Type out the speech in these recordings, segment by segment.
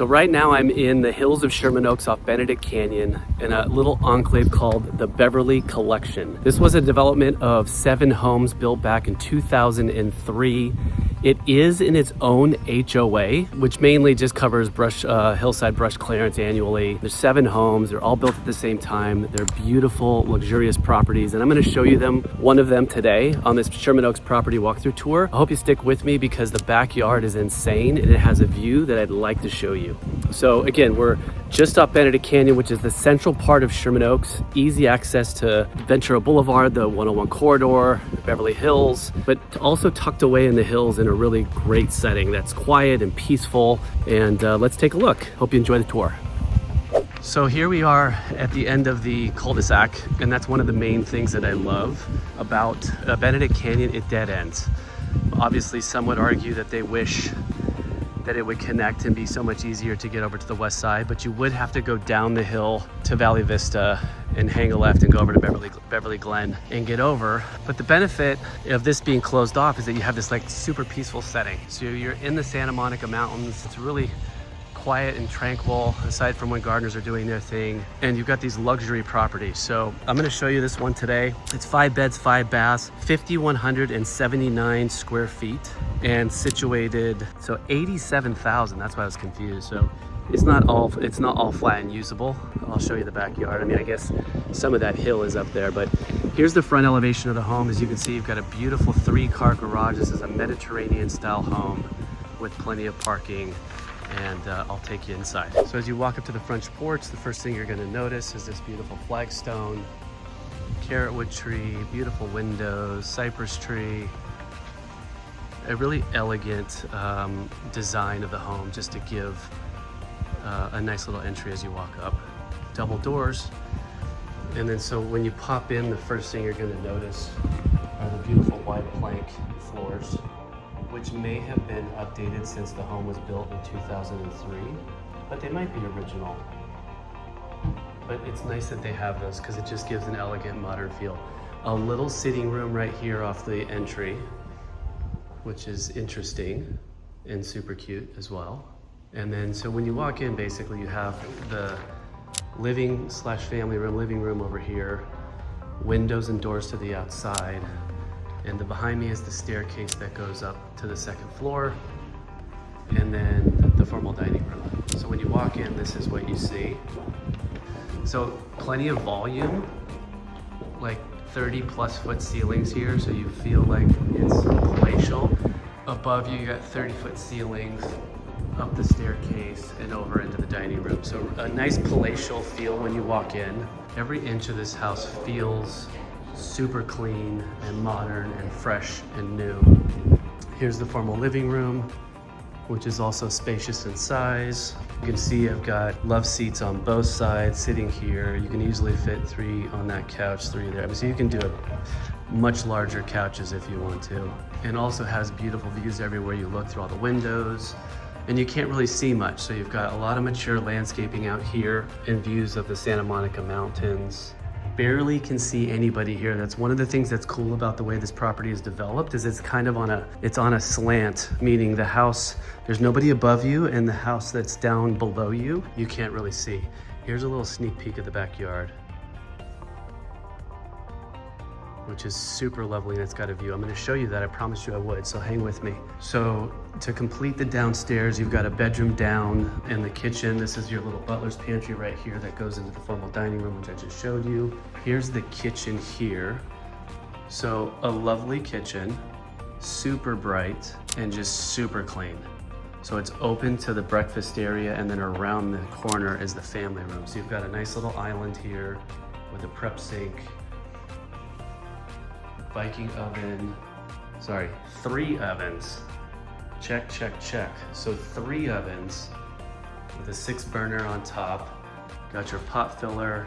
So right now I'm in the hills of Sherman Oaks off Benedict Canyon in a little enclave called the Beverly Collection. This was a development of 7 homes built back in 2003. It is in its own HOA, which mainly just covers hillside brush clearance annually. There's 7 homes, they're all built at the same time. They're beautiful, luxurious properties, and I'm gonna show you one of them today on this Sherman Oaks property walkthrough tour. I hope you stick with me because the backyard is insane and it has a view that I'd like to show you. So again, we're just off Benedict Canyon, which is the central part of Sherman Oaks. Easy access to Ventura Boulevard, the 101 corridor, the Beverly Hills, but also tucked away in the hills in a really great setting that's quiet and peaceful. And let's take a look. Hope you enjoy the tour. So here we are at the end of the cul-de-sac, and that's one of the main things that I love about Benedict Canyon. It dead ends. Obviously, some would argue that they wish that it would connect and be so much easier to get over to the west side, but you would have to go down the hill to Valley Vista and hang a left and go over to Beverly Glen and get over. But the benefit of this being closed off is that you have this like super peaceful setting. So you're in the Santa Monica Mountains. It's really quiet and tranquil aside from when gardeners are doing their thing, and you've got these luxury properties. So I'm going to show you this one today. It's 5 beds, 5 baths, 5,179 square feet, and situated, so 87,000. That's why I was confused. So it's not all flat and usable. I'll show you the backyard. I mean, I guess some of that hill is up there, but here's the front elevation of the home. As you can see, you've got a beautiful 3-car garage. This is a Mediterranean style home with plenty of parking, and I'll take you inside. So as you walk up to the front porch, the first thing you're gonna notice is this beautiful flagstone, carrotwood tree, beautiful windows, cypress tree, a really elegant design of the home just to give a nice little entry as you walk up. Double doors. And then so when you pop in, the first thing you're gonna notice are the beautiful white plank floors, which may have been updated since the home was built in 2003, but they might be original. But it's nice that they have those because it just gives an elegant modern feel. A little sitting room right here off the entry, which is interesting and super cute as well. And then so when you walk in, basically you have the living/family room, living room over here, windows and doors to the outside. And behind me is the staircase that goes up to the 2nd floor, and then the formal dining room. So when you walk in, this is what you see. So plenty of volume, like 30+ foot ceilings here, so you feel like it's palatial. Above you, you got 30-foot ceilings up the staircase and over into the dining room. So a nice palatial feel when you walk in. Every inch of this house feels super clean and modern and fresh and new. Here's the formal living room, which is also spacious in size. You can see I've got love seats on both sides sitting here. You can easily fit 3 on that couch, 3 there. So you can do much larger couches if you want to. And also has beautiful views everywhere you look through all the windows. And you can't really see much. So you've got a lot of mature landscaping out here and views of the Santa Monica Mountains. Barely can see anybody here. That's one of the things that's cool about the way this property is developed, is it's kind of on a slant, meaning the house, there's nobody above you, and the house that's down below you, you can't really see. Here's a little sneak peek of the backyard, which is super lovely, and it's got a view. I'm gonna show you that, I promised you I would, so hang with me. So to complete the downstairs, you've got a bedroom down and the kitchen. This is your little butler's pantry right here that goes into the formal dining room, which I just showed you. Here's the kitchen here. So a lovely kitchen, super bright, and just super clean. So it's open to the breakfast area, and then around the corner is the family room. So you've got a nice little island here with a prep sink, Viking oven, 3 ovens. Check, check, check. So 3 ovens with a 6 burner on top. Got your pot filler.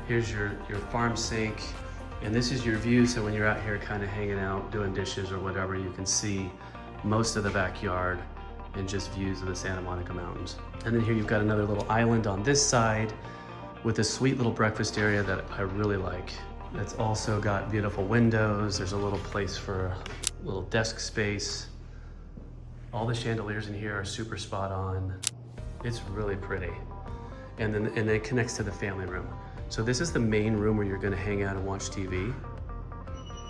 Here's your farm sink. And this is your view, so when you're out here kind of hanging out, doing dishes or whatever, you can see most of the backyard and just views of the Santa Monica Mountains. And then here you've got another little island on this side with a sweet little breakfast area that I really like. It's also got beautiful windows. There's a little place for a little desk space. All the chandeliers in here are super spot on. It's really pretty. And then it connects to the family room. So this is the main room where you're gonna hang out and watch TV.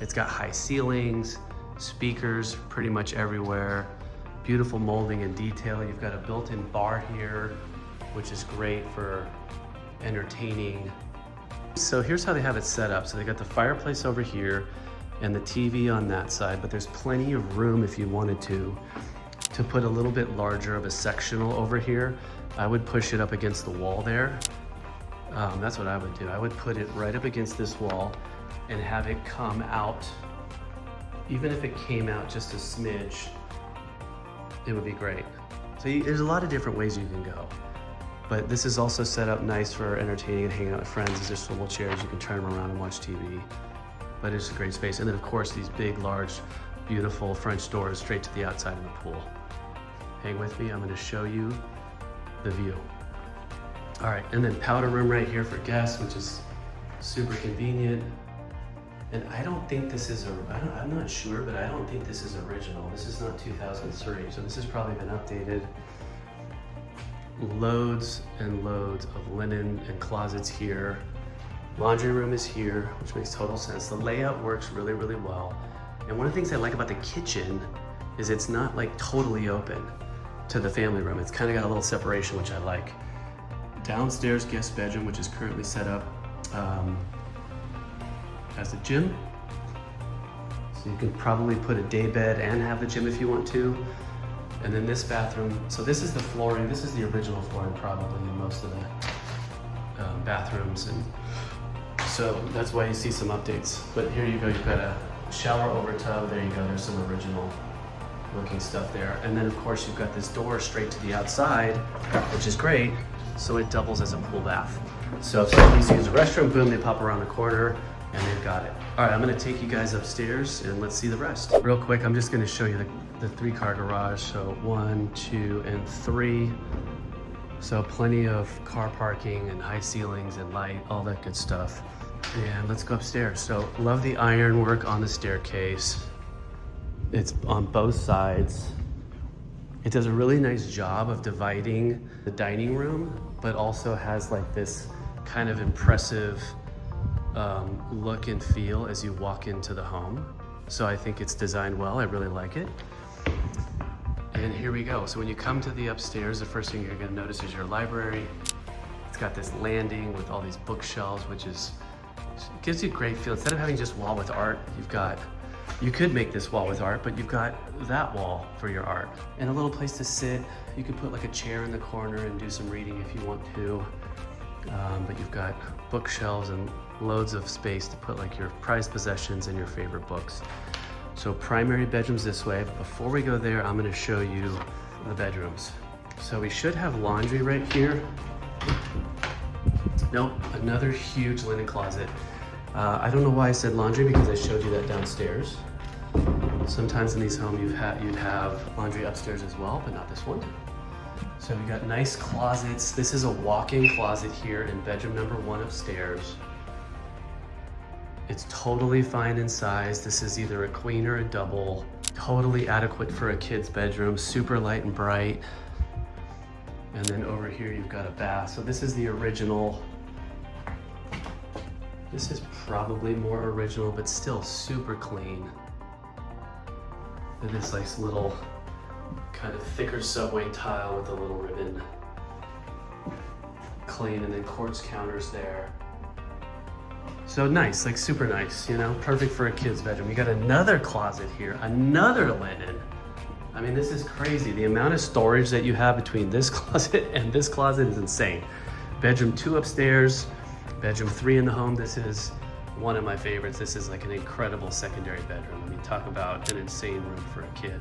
It's got high ceilings, speakers pretty much everywhere, beautiful molding and detail. You've got a built-in bar here, which is great for entertaining. So here's how they have it set up. So they got the fireplace over here and the TV on that side, but there's plenty of room if you wanted to put a little bit larger of a sectional over here. I would push it up against the wall there. That's what I would do. I would put it right up against this wall and have it come out. Even if it came out just a smidge, it would be great. So there's a lot of different ways you can go. But this is also set up nice for entertaining and hanging out with friends. There's just swivel chairs, you can turn them around and watch TV. But it's a great space. And then of course, these big, large, beautiful French doors straight to the outside of the pool. Hang with me, I'm gonna show you the view. All right, and then powder room right here for guests, which is super convenient. And I don't think this is, I'm not sure, but I don't think this is original. This is not 2003, so this has probably been updated. Loads and loads of linen and closets here. Laundry room is here, which makes total sense. The layout works really, really well. And one of the things I like about the kitchen is it's not like totally open to the family room. It's kind of got a little separation, which I like. Downstairs guest bedroom, which is currently set up as a gym. So you can probably put a day bed and have the gym if you want to. And then this bathroom, so this is the flooring. This is the original flooring probably in most of the bathrooms. And so that's why you see some updates. But here you go, you've got a shower over tub. There you go, there's some original looking stuff there. And then of course you've got this door straight to the outside, which is great. So it doubles as a pool bath. So if somebody needs to use the restroom, boom, they pop around the corner and they've got it. All right, I'm gonna take you guys upstairs and let's see the rest. Real quick, I'm just gonna show you the 3-car garage. So 1, 2, and 3. So plenty of car parking and high ceilings and light, all that good stuff. And let's go upstairs. So love the ironwork on the staircase. It's on both sides. It does a really nice job of dividing the dining room, but also has like this kind of impressive look and feel as you walk into the home. So I think it's designed well, I really like it. And here we go. So when you come to the upstairs, the first thing you're gonna notice is your library. It's got this landing with all these bookshelves, which gives you a great feel. Instead of having just wall with art, you could make this wall with art, but you've got that wall for your art. And a little place to sit. You could put like a chair in the corner and do some reading if you want to. But you've got bookshelves and loads of space to put like your prized possessions and your favorite books. So primary bedroom's this way, but before we go there, I'm gonna show you the bedrooms. So we should have laundry right here. Nope, another huge linen closet. I don't know why I said laundry because I showed you that downstairs. Sometimes in these homes you'd have laundry upstairs as well, but not this one. So we got nice closets. This is a walk-in closet here in bedroom number 1 upstairs. It's totally fine in size. This is either a queen or a double. Totally adequate for a kid's bedroom, super light and bright. And then over here you've got a bath. So this is the original. This is probably more original, but still super clean. And this nice little kind of thicker subway tile with a little ribbon. Clean, and then quartz counters there. So nice, like super nice, you know, perfect for a kid's bedroom. You got another closet here, another linen. I mean, this is crazy. The amount of storage that you have between this closet and this closet is insane. Bedroom 2 upstairs, bedroom 3 in the home. This is one of my favorites. This is like an incredible secondary bedroom. I mean, talk about an insane room for a kid.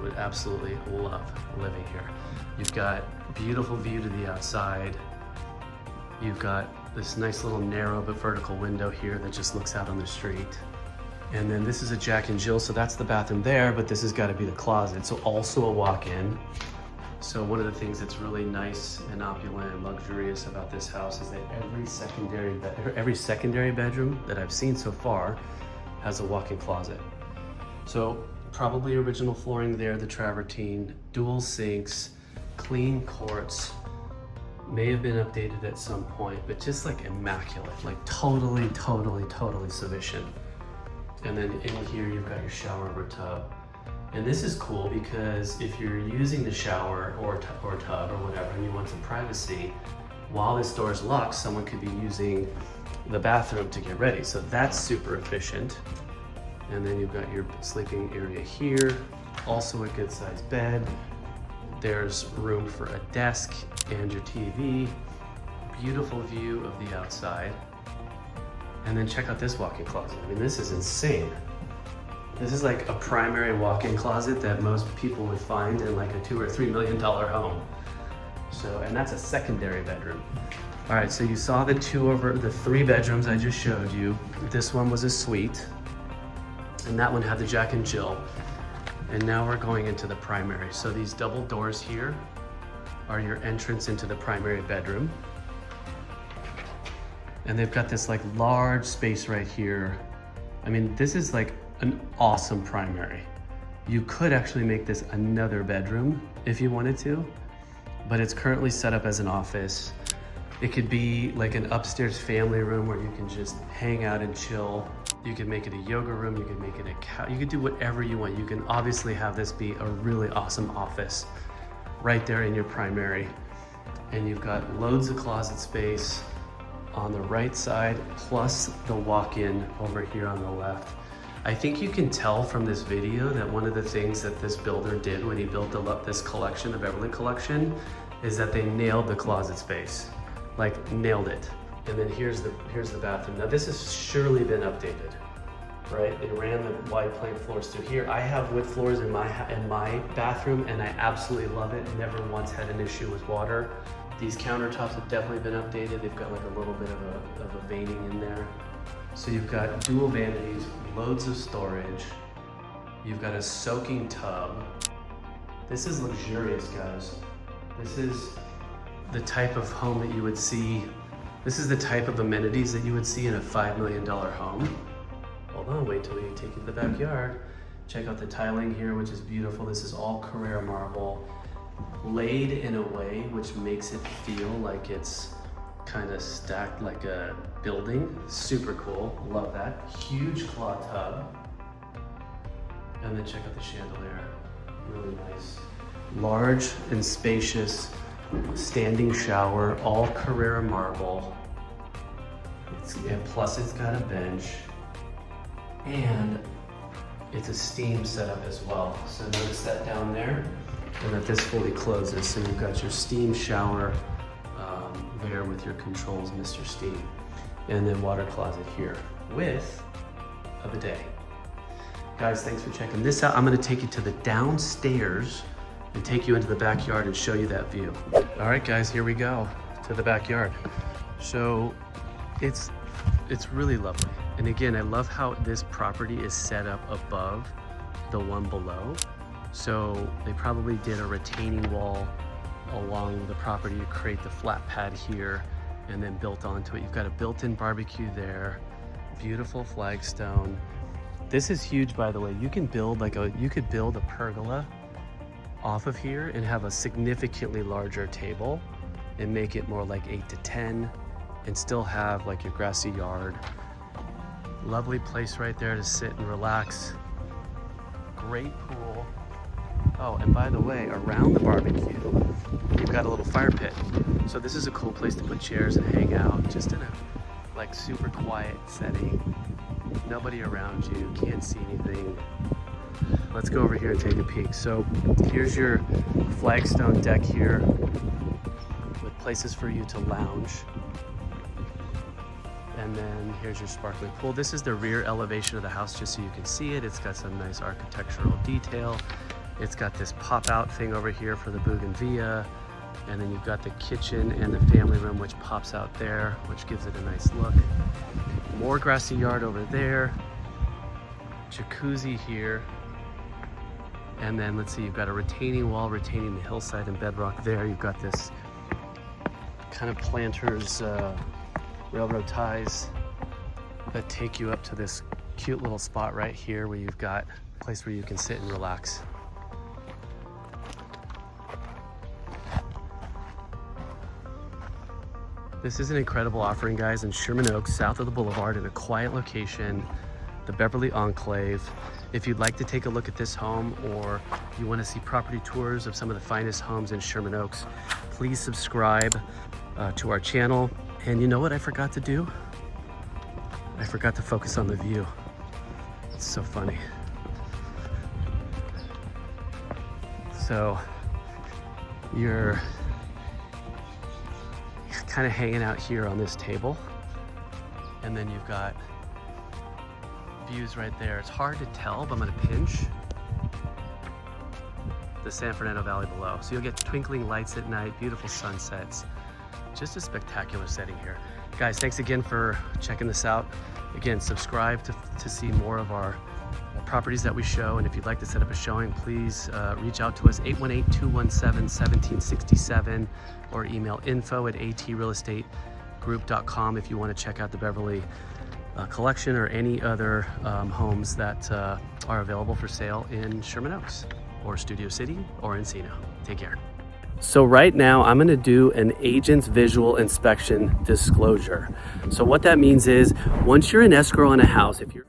Would absolutely love living here. You've got a beautiful view to the outside. You've got this nice little narrow but vertical window here that just looks out on the street. And then this is a Jack and Jill, so that's the bathroom there, but this has got to be the closet. So also a walk-in. So one of the things that's really nice and opulent and luxurious about this house is that every secondary bedroom that I've seen so far has a walk-in closet. So probably original flooring there, the travertine, dual sinks, clean quartz. May have been updated at some point, but just like immaculate, like totally sufficient. And then in here you've got your shower over tub. And this is cool because if you're using the shower or tub or whatever and you want some privacy, while this door is locked, someone could be using the bathroom to get ready. So that's super efficient. And then you've got your sleeping area here, also a good sized bed. There's room for a desk and your TV. Beautiful view of the outside. And then check out this walk-in closet. I mean, this is insane. This is like a primary walk-in closet that most people would find in like a $2 or $3 million home. So, and that's a secondary bedroom. All right, so you saw the three bedrooms I just showed you. This one was a suite, and that one had the Jack and Jill. And now we're going into the primary. So these double doors here are your entrance into the primary bedroom. And they've got this like large space right here. I mean, this is like an awesome primary. You could actually make this another bedroom if you wanted to, but it's currently set up as an office. It could be like an upstairs family room where you can just hang out and chill. You could make it a yoga room, you could make it a couch, you could do whatever you want. You can obviously have this be a really awesome office right there in your primary. And you've got loads of closet space on the right side, plus the walk-in over here on the left. I think you can tell from this video that one of the things that this builder did when he built this collection, the Beverly Collection, is that they nailed the closet space. Like nailed it. And then here's the bathroom. Now this has surely been updated, right? They ran the wide plank floors through here. I have wood floors in my bathroom and I absolutely love it. Never once had an issue with water. These countertops have definitely been updated. They've got like a little bit of a veining in there. So you've got dual vanities, loads of storage. You've got a soaking tub. This is luxurious, guys. This is the type of home that you would see. This is the type of amenities that you would see in a $5 million home. Hold on, wait till we take you to the backyard. Check out the tiling here, which is beautiful. This is all Carrera marble, laid in a way which makes it feel like it's kind of stacked like a building. Super cool, love that. Huge claw tub. And then check out the chandelier, really nice. Large and spacious standing shower, all Carrera marble. And plus it's got a bench. And it's a steam setup as well. So notice that down there, and that this fully closes. So you've got your steam shower there with your controls, Mr. Steam. And then water closet here with a bidet. Guys, thanks for checking this out. I'm gonna take you to the downstairs and take you into the backyard and show you that view. All right, guys, here we go to the backyard. So it's really lovely. And again, I love how this property is set up above the one below. So they probably did a retaining wall along the property to create the flat pad here and then built onto it. You've got a built-in barbecue there, beautiful flagstone. This is huge, by the way. You can build you could build a pergola off of here and have a significantly larger table and make it more like 8 to 10 and still have like your grassy yard. Lovely place right there to sit and relax. Great pool. Oh, and by the way, around the barbecue, you've got a little fire pit. So this is a cool place to put chairs and hang out, just in a like super quiet setting. Nobody around you, can't see anything. Let's go over here and take a peek. So here's your flagstone deck here with places for you to lounge. And then here's your sparkling pool. This is the rear elevation of the house, just so you can see it. It's got some nice architectural detail. It's got this pop-out thing over here for the bougainvillea. And then you've got the kitchen and the family room, which pops out there, which gives it a nice look. More grassy yard over there. Jacuzzi here. And then let's see, you've got a retaining wall retaining the hillside and bedrock there. You've got this kind of planters, railroad ties that take you up to this cute little spot right here where you've got a place where you can sit and relax. This is an incredible offering, guys, in Sherman Oaks, south of the boulevard, in a quiet location, the Beverly Enclave. If you'd like to take a look at this home, or you want to see property tours of some of the finest homes in Sherman Oaks, please subscribe to our channel. And you know what I forgot to do? I forgot to focus on the view. It's so funny. So you're kind of hanging out here on this table, and then you've got views right there. It's hard to tell, but I'm gonna pinch the San Fernando Valley below. So you'll get twinkling lights at night, beautiful sunsets. Just a spectacular setting here. Guys, thanks again for checking this out. Again, subscribe to see more of our properties that we show. And if you'd like to set up a showing, please reach out to us, 818-217-1767, or email info@atrealestategroup.com if you want to check out the Beverly Collection or any other homes that are available for sale in Sherman Oaks or Studio City or Encino. Take care. So right now I'm gonna do an agent's visual inspection disclosure. So what that means is, once you're in escrow on a house, if you're